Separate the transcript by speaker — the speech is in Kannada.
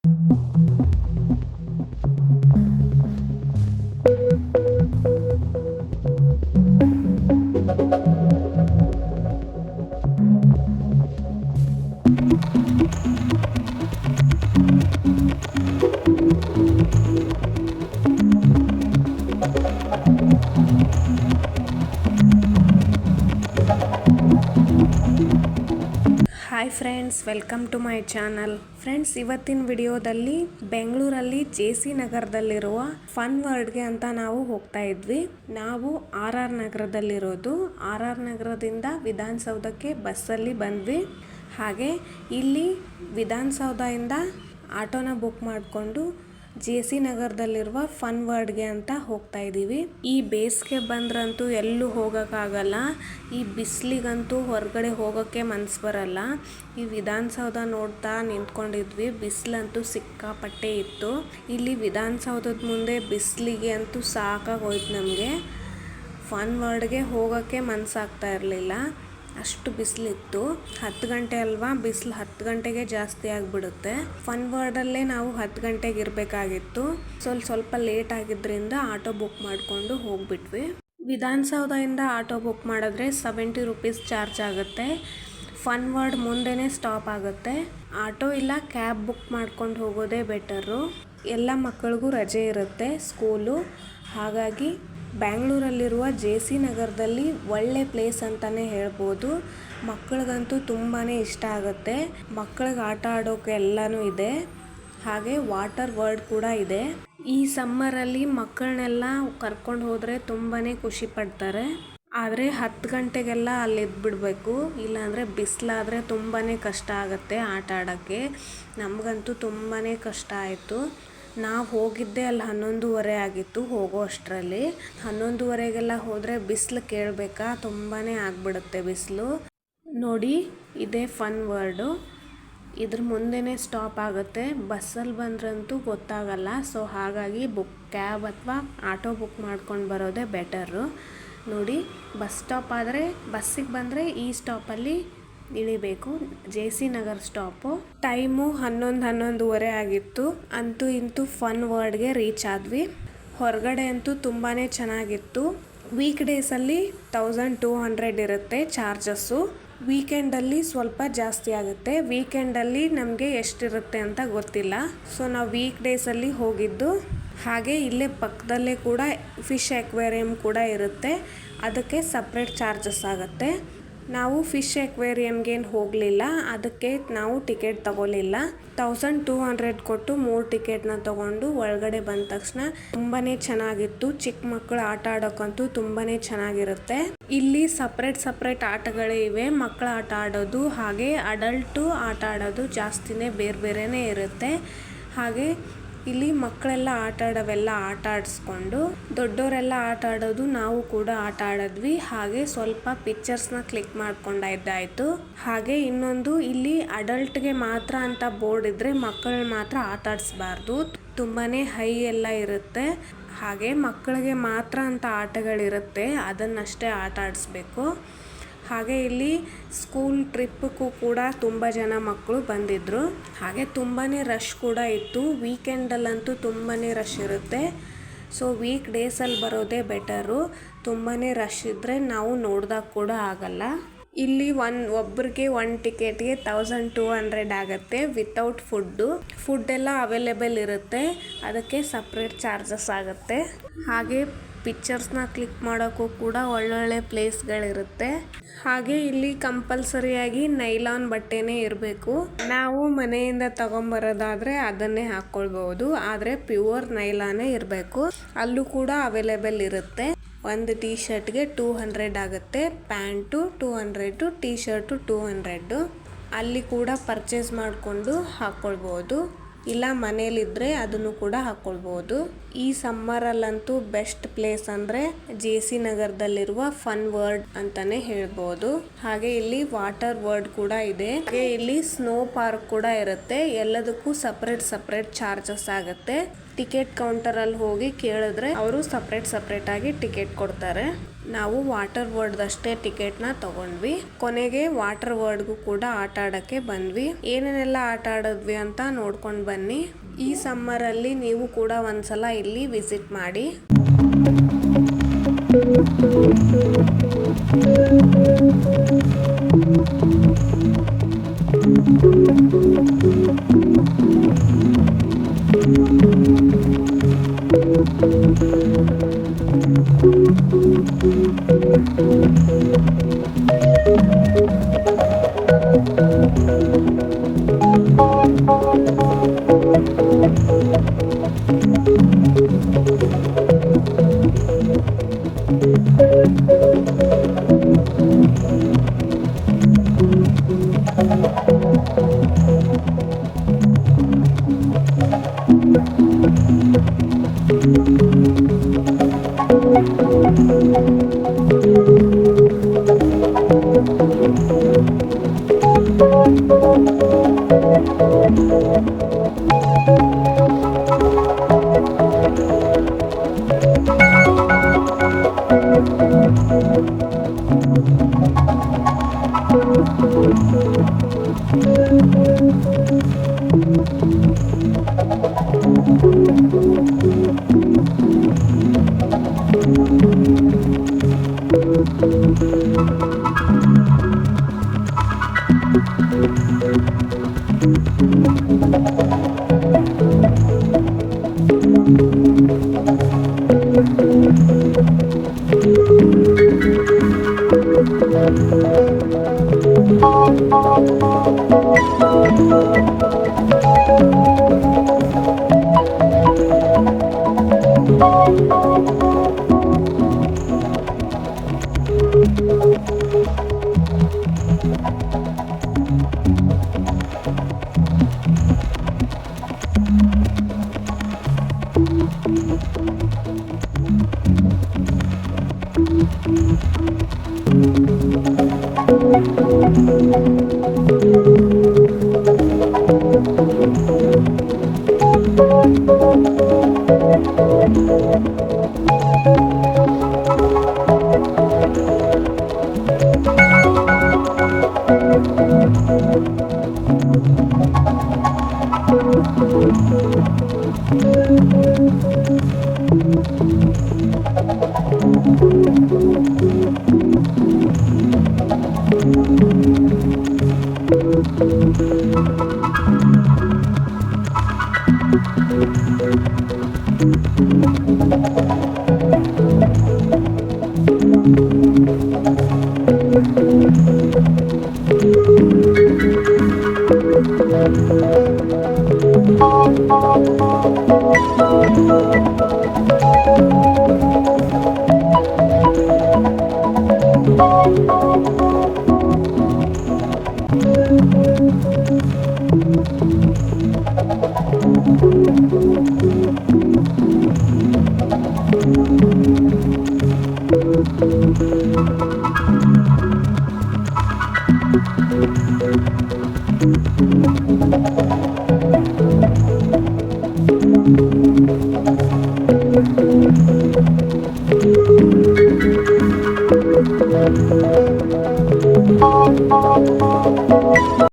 Speaker 1: Hi friends, welcome to my channel. Friends, ಇವತ್ತಿನ ವಿಡಿಯೋದಲ್ಲಿ ಬೆಂಗಳೂರಲ್ಲಿ ಜೆ.ಸಿ. ನಗರದಲ್ಲಿರುವ ಫನ್ ವರ್ಲ್ಡ್ಗೆ ಅಂತ ನಾವು ಹೋಗ್ತಾ ಇದ್ವಿ. ನಾವು ಆರ್ ನಗರದಲ್ಲಿರೋದು. ಆರ್ ನಗರದಿಂದ ವಿಧಾನಸೌಧಕ್ಕೆ ಬಸ್ಸಲ್ಲಿ ಬಂದ್ವಿ. ಹಾಗೆ ಇಲ್ಲಿ ವಿಧಾನಸೌಧದಿಂದ ಆಟೋನ ಬುಕ್ ಮಾಡಿಕೊಂಡು ಜೆ.ಸಿ. ನಗರದಲ್ಲಿರುವ ಫನ್ ವರ್ಲ್ಡ್ಗೆ ಅಂತ ಹೋಗ್ತಾ ಇದ್ದೀವಿ. ಈ ಬೇಸಿಗೆ ಬಂದ್ರಂತೂ ಎಲ್ಲೂ ಹೋಗೋಕ್ಕಾಗಲ್ಲ. ಈ ಬಿಸಿಲಿಗಂತೂ ಹೊರಗಡೆ ಹೋಗೋಕ್ಕೆ ಮನಸ್ಸು ಬರಲ್ಲ. ಈ ವಿಧಾನಸೌಧ ನೋಡ್ತಾ ನಿಂತ್ಕೊಂಡಿದ್ವಿ. ಬಿಸಿಲಂತೂ ಸಿಕ್ಕಾಪಟ್ಟೆ ಇತ್ತು. ಇಲ್ಲಿ ವಿಧಾನಸೌಧದ ಮುಂದೆ ಬಿಸಿಲಿಗೆ ಅಂತೂ ಸಾಕಾಗೋಯ್ತು ನಮಗೆ. ಫನ್ ವರ್ಲ್ಡ್ಗೆ ಹೋಗೋಕ್ಕೆ ಮನಸ್ಸಾಗ್ತಾ ಇರಲಿಲ್ಲ, ಅಷ್ಟು ಬಿಸಿಲಿತ್ತು. 10 ಗಂಟೆ ಅಲ್ವಾ, ಬಿಸಿಲು 10 ಗಂಟೆಗೆ ಜಾಸ್ತಿ ಆಗಿಬಿಡುತ್ತೆ. ಫನ್ ವರ್ಲ್ಡಲ್ಲೇ ನಾವು 10 ಗಂಟೆಗೆ ಇರಬೇಕಾಗಿತ್ತು. ಸ್ವಲ್ಪ ಲೇಟ್ ಆಗಿದ್ದರಿಂದ ಆಟೋ ಬುಕ್ ಮಾಡಿಕೊಂಡು ಹೋಗ್ಬಿಟ್ವಿ. ವಿಧಾನಸೌಧದಿಂದ ಆಟೋ ಬುಕ್ ಮಾಡಿದ್ರೆ 70 ರೂಪೀಸ್ ಚಾರ್ಜ್ ಆಗುತ್ತೆ. ಫನ್ ವರ್ಲ್ಡ್ ಮುಂದೆನೇ ಸ್ಟಾಪ್ ಆಗುತ್ತೆ. ಆಟೋ ಇಲ್ಲ ಕ್ಯಾಬ್ ಬುಕ್ ಮಾಡ್ಕೊಂಡು ಹೋಗೋದೇ ಬೆಟರು. ಎಲ್ಲ ಮಕ್ಕಳಿಗೂ ರಜೆ ಇರುತ್ತೆ ಸ್ಕೂಲು. ಹಾಗಾಗಿ ಬ್ಯಾಂಗ್ಳೂರಲ್ಲಿರುವ ಜೆ.ಸಿ. ನಗರದಲ್ಲಿ ಒಳ್ಳೆ ಪ್ಲೇಸ್ ಅಂತಲೇ ಹೇಳ್ಬೋದು. ಮಕ್ಕಳಿಗಂತೂ ತುಂಬಾ ಇಷ್ಟ ಆಗುತ್ತೆ. ಮಕ್ಕಳಿಗೆ ಆಟ ಆಡೋಕೆ ಎಲ್ಲನೂ ಇದೆ. ಹಾಗೆ ವಾಟರ್ ವರ್ಲ್ಡ್ ಕೂಡ ಇದೆ. ಈ ಸಮ್ಮರಲ್ಲಿ ಮಕ್ಕಳನ್ನೆಲ್ಲ ಕರ್ಕೊಂಡು ಹೋದರೆ ತುಂಬಾ ಖುಷಿ ಪಡ್ತಾರೆ. ಆದರೆ 10 ಗಂಟೆಗೆಲ್ಲ ಅಲ್ಲಿ ಇದ್ಬಿಡ್ಬೇಕು, ಇಲ್ಲಾಂದರೆ ಬಿಸಿಲಾದರೆ ತುಂಬಾ ಕಷ್ಟ ಆಗುತ್ತೆ ಆಟ ಆಡೋಕ್ಕೆ. ನಮಗಂತೂ ತುಂಬಾ ಕಷ್ಟ ಆಯಿತು. ನಾವು ಹೋಗಿದ್ದೆ ಅಲ್ಲಿ 11:30 ಆಗಿತ್ತು ಹೋಗೋ ಅಷ್ಟರಲ್ಲಿ. 11:30ಗೆಲ್ಲ ಹೋದರೆ ಬಿಸಿಲು ಕೇಳಬೇಕಾ, ತುಂಬಾ ಆಗಿಬಿಡುತ್ತೆ ಬಿಸಿಲು. ನೋಡಿ, ಇದೇ ಫನ್ ವರ್ಲ್ಡು. ಇದ್ರ ಮುಂದೆನೇ ಸ್ಟಾಪ್ ಆಗುತ್ತೆ. ಬಸ್ಸಲ್ಲಿ ಬಂದ್ರಂತೂ ಗೊತ್ತಾಗಲ್ಲ. ಸೊ ಹಾಗಾಗಿ ಕ್ಯಾಬ್ ಅಥವಾ ಆಟೋ ಬುಕ್ ಮಾಡ್ಕೊಂಡು ಬರೋದೇ ಬೆಟರು. ನೋಡಿ, ಬಸ್ ಸ್ಟಾಪ್ ಆದರೆ ಬಸ್ಸಿಗೆ ಬಂದರೆ ಈ ಸ್ಟಾಪಲ್ಲಿ ಇಳಿಬೇಕು. ಜೆ.ಸಿ. ನಗರ್ ಸ್ಟಾಪು. ಟೈಮು 11:30 ಆಗಿತ್ತು. ಅಂತೂ ಇಂತೂ ಫನ್ ವರ್ಲ್ಡ್ಗೆ ರೀಚ್ ಆದ್ವಿ. ಹೊರಗಡೆ ಅಂತೂ ತುಂಬಾ ಚೆನ್ನಾಗಿತ್ತು. ವೀಕ್ ಡೇಸಲ್ಲಿ 1200 ಇರುತ್ತೆ ಚಾರ್ಜಸ್ಸು. ವೀಕೆಂಡಲ್ಲಿ ಸ್ವಲ್ಪ ಜಾಸ್ತಿ ಆಗುತ್ತೆ. ವೀಕೆಂಡಲ್ಲಿ ನಮಗೆ ಎಷ್ಟಿರುತ್ತೆ ಅಂತ ಗೊತ್ತಿಲ್ಲ. ಸೊ ನಾವು ವೀಕ್ ಡೇಸಲ್ಲಿ ಹೋಗಿದ್ದು. ಹಾಗೆ ಇಲ್ಲೇ ಪಕ್ಕದಲ್ಲೇ ಕೂಡ ಫಿಶ್ ಅಕ್ವೇರಿಯಂ ಕೂಡ ಇರುತ್ತೆ. ಅದಕ್ಕೆ ಸಪ್ರೇಟ್ ಚಾರ್ಜಸ್ ಆಗುತ್ತೆ. ನಾವು ಫಿಶ್ ಅಕ್ವೇರಿಯಂಗೇನು ಹೋಗಲಿಲ್ಲ, ಅದಕ್ಕೆ ನಾವು ಟಿಕೆಟ್ ತಗೋಲಿಲ್ಲ. 1200 ಕೊಟ್ಟು 3 ಟಿಕೆಟ್ನ ತಗೊಂಡು ಒಳಗಡೆ ಬಂದ ತಕ್ಷಣ ತುಂಬಾ ಚೆನ್ನಾಗಿತ್ತು. ಚಿಕ್ಕ ಮಕ್ಕಳು ಆಟ ಆಡೋಕ್ಕಂತೂ ತುಂಬಾ ಚೆನ್ನಾಗಿರುತ್ತೆ. ಇಲ್ಲಿ ಸಪ್ರೇಟ್ ಆಟಗಳೇ ಇವೆ. ಮಕ್ಕಳ ಆಟ ಆಡೋದು ಹಾಗೆ ಅಡಲ್ಟು ಆಟ ಆಡೋದು ಜಾಸ್ತಿನೇ ಬೇರೆನೇ ಇರುತ್ತೆ. ಹಾಗೆ ಇಲ್ಲಿ ಮಕ್ಕಳೆಲ್ಲ ಆಟ ಆಡೋವೆಲ್ಲ ಆಟ ಆಡಿಸ್ಕೊಂಡು ದೊಡ್ಡವರೆಲ್ಲ ಆಟ ಆಡೋದು ನಾವು ಕೂಡ ಆಟ ಆಡಿದ್ವಿ. ಹಾಗೆ ಸ್ವಲ್ಪ ಪಿಕ್ಚರ್ಸ್ನ ಕ್ಲಿಕ್ ಮಾಡ್ಕೊಂಡಾಯ್ತಾಯಿತು. ಹಾಗೆ ಇನ್ನೊಂದು, ಇಲ್ಲಿ ಅಡಲ್ಟ್ಗೆ ಮಾತ್ರ ಅಂತ ಬೋರ್ಡ್ ಇದ್ದರೆ ಮಕ್ಕಳನ್ನ ಮಾತ್ರ ಆಟ ಆಡಿಸ್ಬಾರ್ದು. ತುಂಬಾ ಹೈ ಎಲ್ಲ ಇರುತ್ತೆ. ಹಾಗೆ ಮಕ್ಕಳಿಗೆ ಮಾತ್ರ ಅಂತ ಆಟಗಳಿರುತ್ತೆ, ಅದನ್ನಷ್ಟೇ ಆಟ ಆಡಿಸ್ಬೇಕು. ಹಾಗೆ ಇಲ್ಲಿ ಸ್ಕೂಲ್ ಟ್ರಿಪ್ಪಕ್ಕೂ ಕೂಡ ತುಂಬ ಜನ ಮಕ್ಕಳು ಬಂದಿದ್ದರು. ಹಾಗೆ ತುಂಬಾ ರಶ್ ಕೂಡ ಇತ್ತು. ವೀಕೆಂಡಲ್ಲಂತೂ ತುಂಬಾ ರಶ್ ಇರುತ್ತೆ. ಸೊ ವೀಕ್ ಡೇಸಲ್ಲಿ ಬರೋದೇ ಬೆಟರು. ತುಂಬಾ ರಶ್ ಇದ್ದರೆ ನಾವು ನೋಡ್ದಾಗ ಕೂಡ ಆಗಲ್ಲ. ಇಲ್ಲಿ ಒಬ್ಬರಿಗೆ 1 ಟಿಕೆಟ್ಗೆ 1200 ಆಗುತ್ತೆ ವಿತೌಟ್ ಫುಡ್ಡೆಲ್ಲ ಅವೈಲೇಬಲ್ ಇರುತ್ತೆ. ಅದಕ್ಕೆ ಸಪ್ರೇಟ್ ಚಾರ್ಜಸ್ ಆಗುತ್ತೆ. ಹಾಗೆ ಪಿಕ್ಚರ್ಸ್ನ ಕ್ಲಿಕ್ ಮಾಡೋಕ್ಕೂ ಕೂಡ ಒಳ್ಳೊಳ್ಳೆ ಪ್ಲೇಸ್ಗಳಿರುತ್ತೆ. ಹಾಗೆ ಇಲ್ಲಿ ಕಂಪಲ್ಸರಿಯಾಗಿ ನೈಲಾನ್ ಬಟ್ಟೆನೇ ಇರಬೇಕು. ನಾವು ಮನೆಯಿಂದ ತಗೊಂಬರೋದಾದರೆ ಅದನ್ನೇ ಹಾಕ್ಕೊಳ್ಬೋದು. ಆದರೆ ಪ್ಯೂರ್ ನೈಲಾನೇ ಇರಬೇಕು. ಅಲ್ಲೂ ಕೂಡ ಅವೈಲೇಬಲ್ ಇರುತ್ತೆ. ಒಂದು ಟೀ ಶರ್ಟ್ಗೆ 200 ಆಗುತ್ತೆ, ಪ್ಯಾಂಟು 200, ಟೀ ಶರ್ಟು 200. ಅಲ್ಲಿ ಕೂಡ ಪರ್ಚೇಸ್ ಮಾಡಿಕೊಂಡು ಹಾಕ್ಕೊಳ್ಬೋದು. ಇಲ್ಲ ಮನೇಲಿದ್ದರೆ ಅದನ್ನು ಕೂಡ ಹಾಕ್ಕೊಳ್ಬೋದು. ಈ ಸಮ್ಮರಲ್ಲಂತೂ ಬೆಸ್ಟ್ ಪ್ಲೇಸ್ ಅಂದರೆ ಜೆ.ಸಿ. ನಗರದಲ್ಲಿರುವ ಫನ್ ವರ್ಲ್ಡ್ ಅಂತಲೇ ಹೇಳ್ಬೋದು. ಹಾಗೆ ಇಲ್ಲಿ ವಾಟರ್ ವರ್ಲ್ಡ್ ಕೂಡ ಇದೆ. ಹಾಗೆ ಇಲ್ಲಿ ಸ್ನೋ ಪಾರ್ಕ್ ಕೂಡ ಇರುತ್ತೆ. ಎಲ್ಲದಕ್ಕೂ ಸಪ್ರೇಟ್ ಚಾರ್ಜಸ್ ಆಗುತ್ತೆ. ಟಿಕೆಟ್ ಕೌಂಟರಲ್ಲಿ ಹೋಗಿ ಕೇಳಿದ್ರೆ ಅವರು ಸಪ್ರೇಟ್ ಆಗಿ ಟಿಕೆಟ್ ಕೊಡ್ತಾರೆ. ನಾವು ವಾಟರ್ ವರ್ಡ್ದಷ್ಟೇ ಟಿಕೆಟ್ನ ತಗೊಂಡ್ವಿ. ಕೊನೆಗೆ ವಾಟರ್ ವರ್ಡ್ಗೂ ಕೂಡ ಆಟ ಆಡಕ್ಕೆ ಬಂದ್ವಿ. ಏನೇನೆಲ್ಲ ಆಟ ಆಡಿದ್ವಿ ಅಂತ ನೋಡ್ಕೊಂಡು ಬನ್ನಿ. ಈ ಸಮ್ಮರಲ್ಲಿ ನೀವು ಕೂಡ ಒಂದ್ಸಲ ಇಲ್ಲಿ ವಿಸಿಟ್ ಮಾಡಿ.